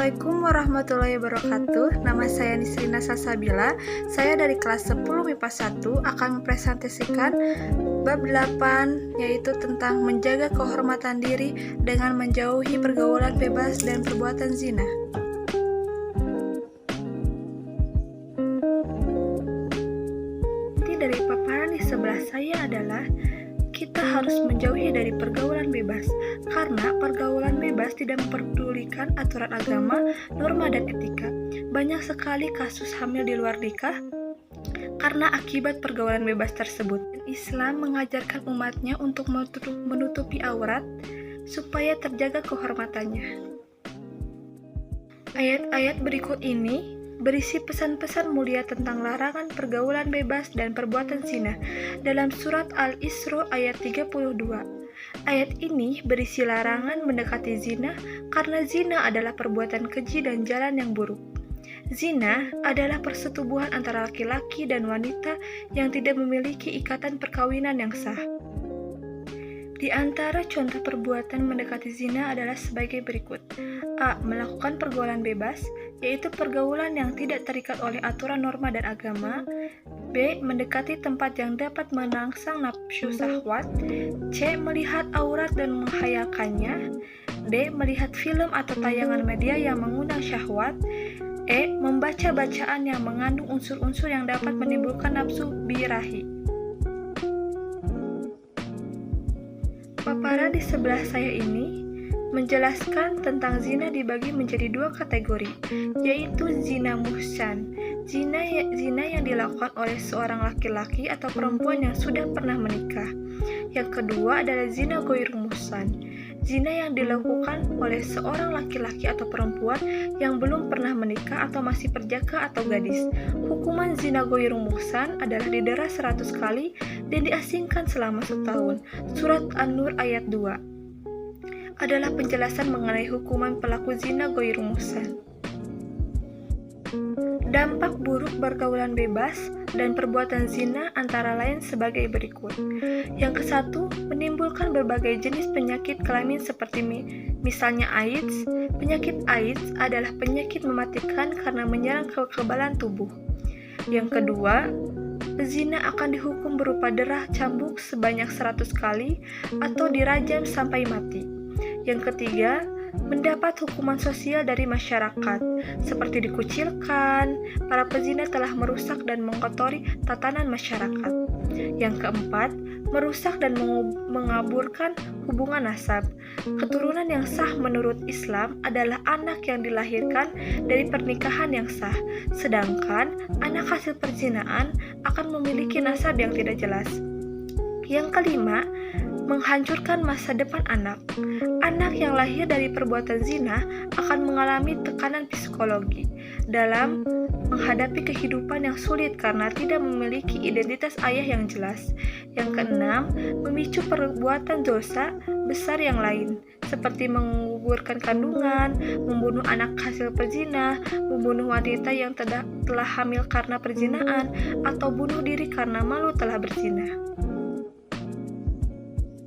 Assalamualaikum warahmatullahi wabarakatuh. Nama saya Nisrina Sasabila. Saya dari kelas 10 MIPA 1 akan mempresentasikan bab 8, yaitu tentang menjaga kehormatan diri dengan menjauhi pergaulan bebas dan perbuatan zina. Inti dari paparan di sebelah saya adalah kita harus menjauhi dari pergaulan bebas, karena pergaulan bebas tidak memperdulikan aturan agama, norma, dan etika. Banyak sekali kasus hamil di luar nikah karena akibat pergaulan bebas tersebut. Islam mengajarkan umatnya untuk menutupi aurat supaya terjaga kehormatannya. Ayat-ayat berikut ini berisi pesan-pesan mulia tentang larangan pergaulan bebas dan perbuatan zina dalam surat Al-Isra ayat 32. Ayat ini berisi larangan mendekati zina karena zina adalah perbuatan keji dan jalan yang buruk. Zina adalah persetubuhan antara laki-laki dan wanita yang tidak memiliki ikatan perkawinan yang sah. Di antara contoh perbuatan mendekati zina adalah sebagai berikut. A. Melakukan pergaulan bebas, yaitu pergaulan yang tidak terikat oleh aturan norma dan agama. B. Mendekati tempat yang dapat merangsang nafsu syahwat. C. Melihat aurat dan menghayalkannya. D. Melihat film atau tayangan media yang mengundang syahwat. E. Membaca bacaan yang mengandung unsur-unsur yang dapat menimbulkan nafsu birahi. Paparan di sebelah saya ini menjelaskan tentang zina dibagi menjadi dua kategori, yaitu zina muhsan, zina yang dilakukan oleh seorang laki-laki atau perempuan yang sudah pernah menikah. Yang kedua adalah zina ghair muhsan, zina yang dilakukan oleh seorang laki-laki atau perempuan yang belum pernah menikah atau masih perjaka atau gadis. Hukuman zina ghair muhsan adalah didera 100 kali dan diasingkan selama setahun. Surat An-Nur ayat 2 adalah penjelasan mengenai hukuman pelaku zina ghair muhsan. Dampak buruk pergaulan bebas dan perbuatan zina antara lain sebagai berikut. Yang kesatu, menimbulkan berbagai jenis penyakit kelamin seperti misalnya AIDS. Penyakit AIDS adalah penyakit mematikan karena menyerang kekebalan tubuh. Yang kedua, pezina akan dihukum berupa derah cambuk sebanyak 100 kali atau dirajam sampai mati. Yang ketiga, mendapat hukuman sosial dari masyarakat, seperti dikucilkan. Para pezina telah merusak dan mengotori tatanan masyarakat. Yang keempat, merusak dan mengaburkan hubungan nasab. Keturunan yang sah menurut Islam adalah anak yang dilahirkan dari pernikahan yang sah, sedangkan anak hasil perzinaan akan memiliki nasab yang tidak jelas. Yang kelima, menghancurkan masa depan anak. Anak yang lahir dari perbuatan zina akan mengalami tekanan psikologi dalam menghadapi kehidupan yang sulit karena tidak memiliki identitas ayah yang jelas. Yang keenam, memicu perbuatan dosa besar yang lain, seperti menggugurkan kandungan, membunuh anak hasil perzina, membunuh wanita yang telah hamil karena perzinaan, atau bunuh diri karena malu telah berzina.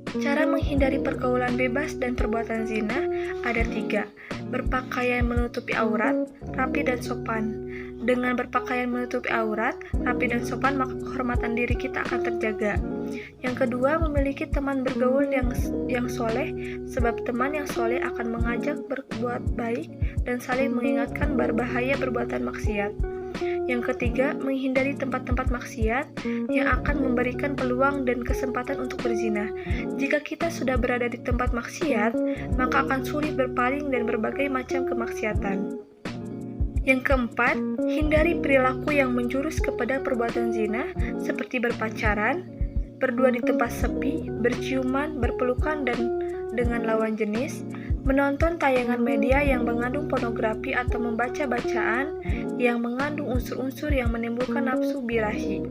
Cara menghindari pergaulan bebas dan perbuatan zina ada 3. Berpakaian menutupi aurat, rapi dan sopan. Dengan berpakaian menutupi aurat, rapi dan sopan, maka kehormatan diri kita akan terjaga. Yang kedua, memiliki teman bergaul yang soleh, sebab teman yang soleh akan mengajak berbuat baik dan saling mengingatkan berbahaya perbuatan maksiat. Yang ketiga, menghindari tempat-tempat maksiat yang akan memberikan peluang dan kesempatan untuk berzina. Jika kita sudah berada di tempat maksiat, maka akan sulit berpaling dan berbagai macam kemaksiatan. Yang keempat, hindari perilaku yang menjurus kepada perbuatan zina, seperti berpacaran, berdua di tempat sepi, berciuman, berpelukan dengan lawan jenis, menonton tayangan media yang mengandung pornografi atau membaca bacaan yang mengandung unsur-unsur yang menimbulkan nafsu birahi.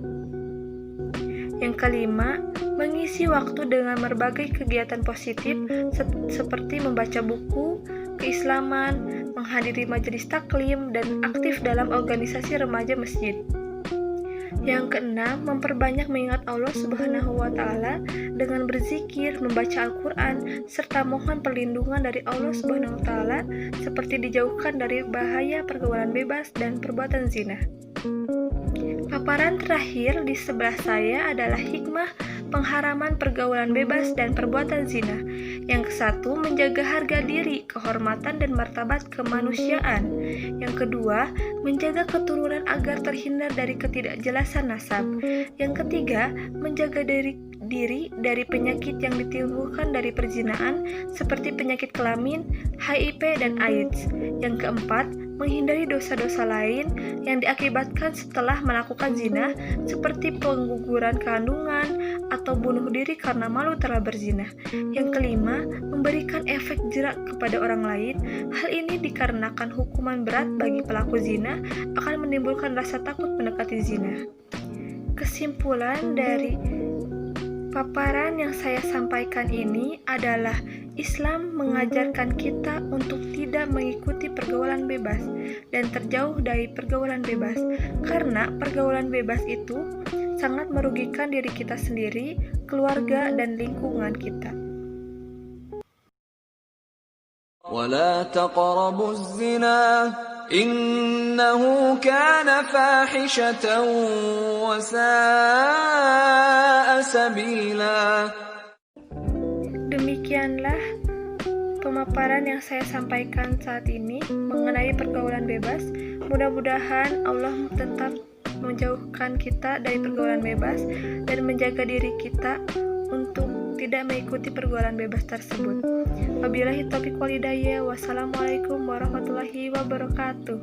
Yang kelima, mengisi waktu dengan berbagai kegiatan positif seperti membaca buku keislaman, menghadiri majelis taklim, dan aktif dalam organisasi remaja masjid. Yang keenam, memperbanyak mengingat Allah Subhanahu wa Ta'ala dengan berzikir, membaca Al-Quran, serta mohon perlindungan dari Allah Subhanahu wa Ta'ala, seperti dijauhkan dari bahaya pergaulan bebas dan perbuatan zina. Paparan terakhir di sebelah saya adalah hikmah pengharaman pergaulan bebas dan perbuatan zina. Yang kesatu, menjaga harga diri, kehormatan, dan martabat kemanusiaan. Yang kedua, menjaga keturunan agar terhindar dari ketidakjelasan nasab. Yang ketiga, menjaga diri dari penyakit yang ditimbulkan dari perzinaan seperti penyakit kelamin, HIV, dan AIDS. Yang keempat, menghindari dosa-dosa lain yang diakibatkan setelah melakukan zina seperti pengguguran kandungan atau bunuh diri karena malu telah berzina. Yang kelima, memberikan efek jerak kepada orang lain. Hal ini dikarenakan hukuman berat bagi pelaku zina akan menimbulkan rasa takut mendekati zina. Kesimpulan dari paparan yang saya sampaikan ini adalah Islam mengajarkan kita untuk tidak mengikuti pergaulan bebas dan terjauh dari pergaulan bebas, karena pergaulan bebas itu sangat merugikan diri kita sendiri, keluarga, dan lingkungan kita. ولا تقربوا الزنا إنه كان فاحشة وساء سبيلا. Demikianlah pemaparan yang saya sampaikan saat ini mengenai pergaulan bebas. Mudah-mudahan Allah tetap menjauhkan kita dari pergaulan bebas dan menjaga diri kita untuk tidak mengikuti pergaulan bebas tersebut. Wabillahi taufiq wal hidayah. Wassalamualaikum warahmatullahi wabarakatuh.